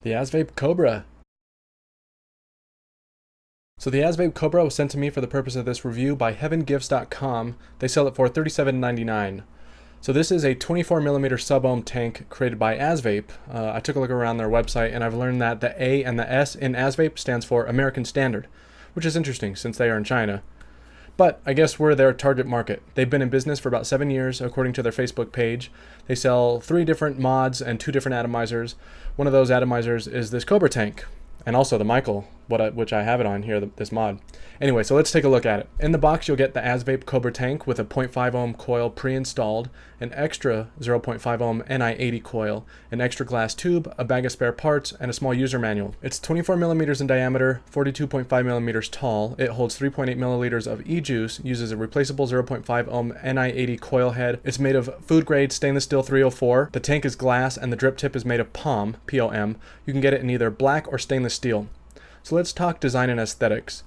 The ASVAPE Cobra. So the ASVAPE Cobra was sent to me for the purpose of this review by heavengifts.com. They sell it for $37.99. So this is a 24mm sub-ohm tank created by ASVAPE. I took a look around their website and I've learned that the A and the S in ASVAPE stands for American Standard, which is interesting since they are in China. But I guess we're their target market. They've been in business for about 7 years, according to their Facebook page. They sell 3 different mods and 2 different atomizers. One of those atomizers is this Cobra tank, and also the Michael, which I have it on here, this mod. Anyway, so let's take a look at it. In the box, you'll get the ASVAPE Cobra tank with a 0.5 ohm coil pre-installed, an extra 0.5 ohm Ni80 coil, an extra glass tube, a bag of spare parts, and a small user manual. It's 24 millimeters in diameter, 42.5 millimeters tall. It holds 3.8 milliliters of e-juice, uses a replaceable 0.5 ohm Ni80 coil head. It's made of food grade stainless steel 304. The tank is glass and the drip tip is made of POM, P-O-M. You can get it in either black or stainless steel. So let's talk design and aesthetics.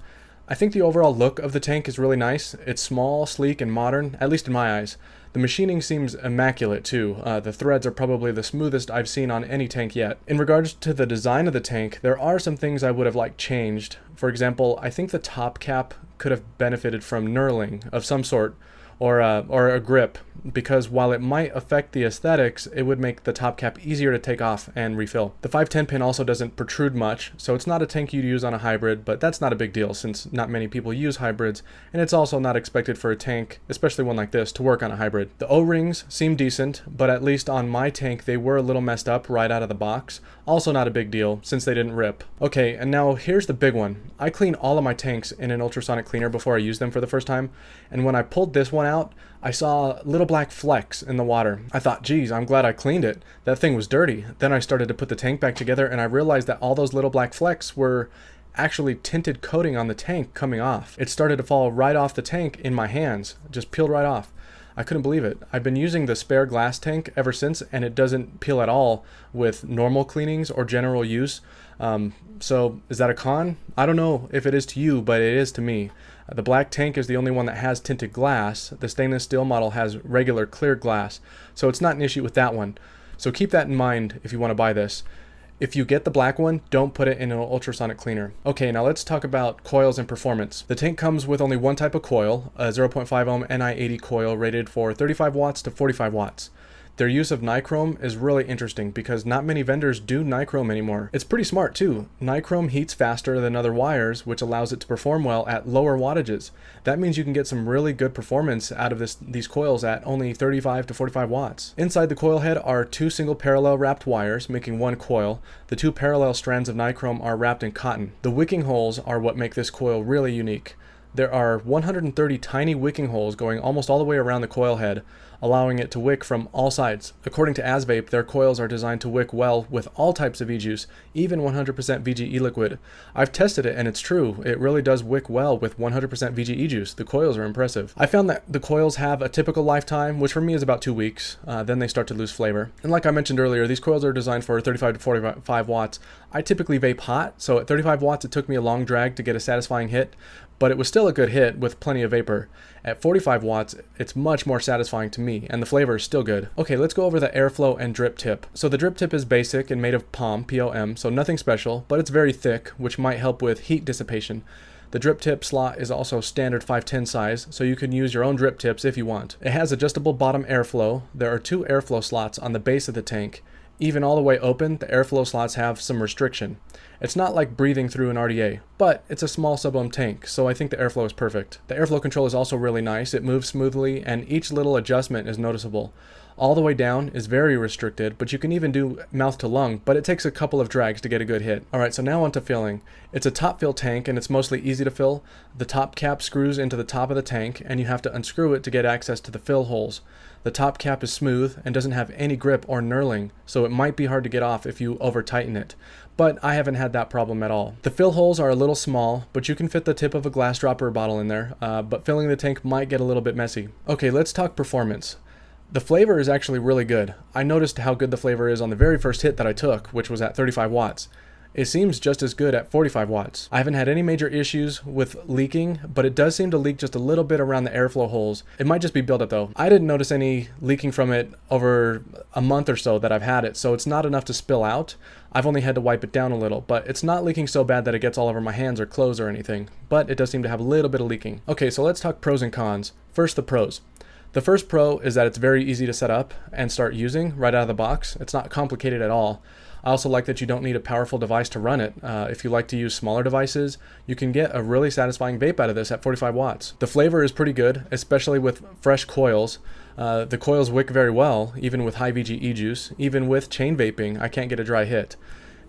I think the overall look of the tank is really nice. It's small, sleek, and modern, at least in my eyes. The machining seems immaculate too. The threads are probably the smoothest I've seen on any tank yet. In regards to the design of the tank, there are some things I would have liked changed. For example, I think the top cap could have benefited from knurling of some sort, or a grip, because while it might affect the aesthetics, it would make the top cap easier to take off and refill. The 510 pin also doesn't protrude much, so it's not a tank you'd use on a hybrid, but that's not a big deal since not many people use hybrids, and it's also not expected for a tank, especially one like this, to work on a hybrid. The O-rings seem decent, but at least on my tank they were a little messed up right out of the box. Also not a big deal since they didn't rip. Okay, and now here's the big one. I clean all of my tanks in an ultrasonic cleaner before I use them for the first time, and when I pulled this one out, I saw little black flecks in the water. I thought, geez, I'm glad I cleaned it. That thing was dirty. Then I started to put the tank back together and I realized that all those little black flecks were actually tinted coating on the tank coming off. It started to fall right off the tank in my hands, just peeled right off. I couldn't believe it. I've been using the spare glass tank ever since and it doesn't peel at all with normal cleanings or general use. So is that a con? I don't know if it is to you, but it is to me. The black tank is the only one that has tinted glass. The stainless steel model has regular clear glass, so it's not an issue with that one. So keep that in mind if you want to buy this. If you get the black one, don't put it in an ultrasonic cleaner. Okay, now let's talk about coils and performance. The tank comes with only one type of coil, a 0.5 ohm Ni80 coil rated for 35 watts to 45 watts. Their use of nichrome is really interesting because not many vendors do nichrome anymore. It's pretty smart too. Nichrome heats faster than other wires, which allows it to perform well at lower wattages. That means you can get some really good performance out of these coils at only 35 to 45 watts. Inside the coil head are 2 single parallel wrapped wires, making one coil. The 2 parallel strands of nichrome are wrapped in cotton. The wicking holes are what make this coil really unique. There are 130 tiny wicking holes going almost all the way around the coil head, allowing it to wick from all sides. According to ASVAPE, their coils are designed to wick well with all types of e-juice, even 100% VGE liquid. I've tested it and it's true. It really does wick well with 100% VGE juice. The coils are impressive. I found that the coils have a typical lifetime, which for me is about 2 weeks. Then they start to lose flavor. And like I mentioned earlier, these coils are designed for 35 to 45 watts. I typically vape hot, so at 35 watts it took me a long drag to get a satisfying hit, but it was still a good hit with plenty of vapor. At 45 watts, it's much more satisfying to me, and the flavor is still good. Okay, let's go over the airflow and drip tip. So the drip tip is basic and made of POM, P-O-M, so nothing special, but it's very thick, which might help with heat dissipation. The drip tip slot is also standard 510 size, so you can use your own drip tips if you want. It has adjustable bottom airflow. There are 2 airflow slots on the base of the tank. Even all the way open, the airflow slots have some restriction. It's not like breathing through an RDA, but it's a small sub-ohm tank, so I think the airflow is perfect. The airflow control is also really nice. It moves smoothly, and each little adjustment is noticeable. All the way down is very restricted, but you can even do mouth to lung, but it takes a couple of drags to get a good hit. Alright, so now on to filling. It's a top fill tank and it's mostly easy to fill. The top cap screws into the top of the tank and you have to unscrew it to get access to the fill holes. The top cap is smooth and doesn't have any grip or knurling, so it might be hard to get off if you over tighten it. But I haven't had that problem at all. The fill holes are a little small, but you can fit the tip of a glass dropper bottle in there, but filling the tank might get a little bit messy. Okay, let's talk performance. The flavor is actually really good. I noticed how good the flavor is on the very first hit that I took, which was at 35 watts. it seems just as good at 45 watts. I haven't had any major issues with leaking, but it does seem to leak just a little bit around the airflow holes. It might just be buildup though. I didn't notice any leaking from it over a month or so that I've had it, so it's not enough to spill out. I've only had to wipe it down a little, but it's not leaking so bad that it gets all over my hands or clothes or anything, but it does seem to have a little bit of leaking. Okay, so let's talk pros and cons. First, the pros. The first pro is that it's very easy to set up and start using right out of the box. It's not complicated at all. I also like that you don't need a powerful device to run it. If you like to use smaller devices, you can get a really satisfying vape out of this at 45 watts. The flavor is pretty good, especially with fresh coils. The coils wick very well, even with high VG e-juice. Even with chain vaping, I can't get a dry hit.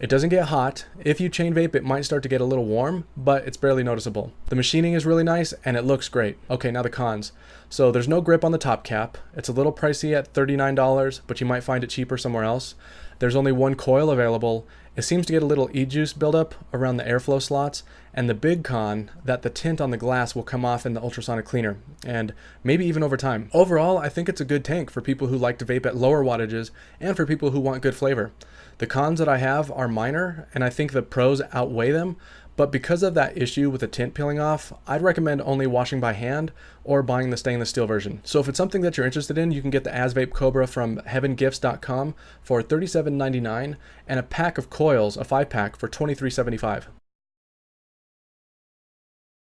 It doesn't get hot. If you chain vape, it might start to get a little warm, but it's barely noticeable. The machining is really nice and it looks great. Okay, now the cons. So there's no grip on the top cap. It's a little pricey at $39, but you might find it cheaper somewhere else. There's only one coil available. It seems to get a little e-juice buildup around the airflow slots, and the big con, that the tint on the glass will come off in the ultrasonic cleaner, and maybe even over time. Overall, I think it's a good tank for people who like to vape at lower wattages and for people who want good flavor. The cons that I have are minor, and I think the pros outweigh them, but because of that issue with the tint peeling off, I'd recommend only washing by hand or buying the stainless steel version. So if it's something that you're interested in, you can get the ASVAPE Cobra from heavengifts.com for $37.99 and a pack of coils, a 5-pack, for $23.75.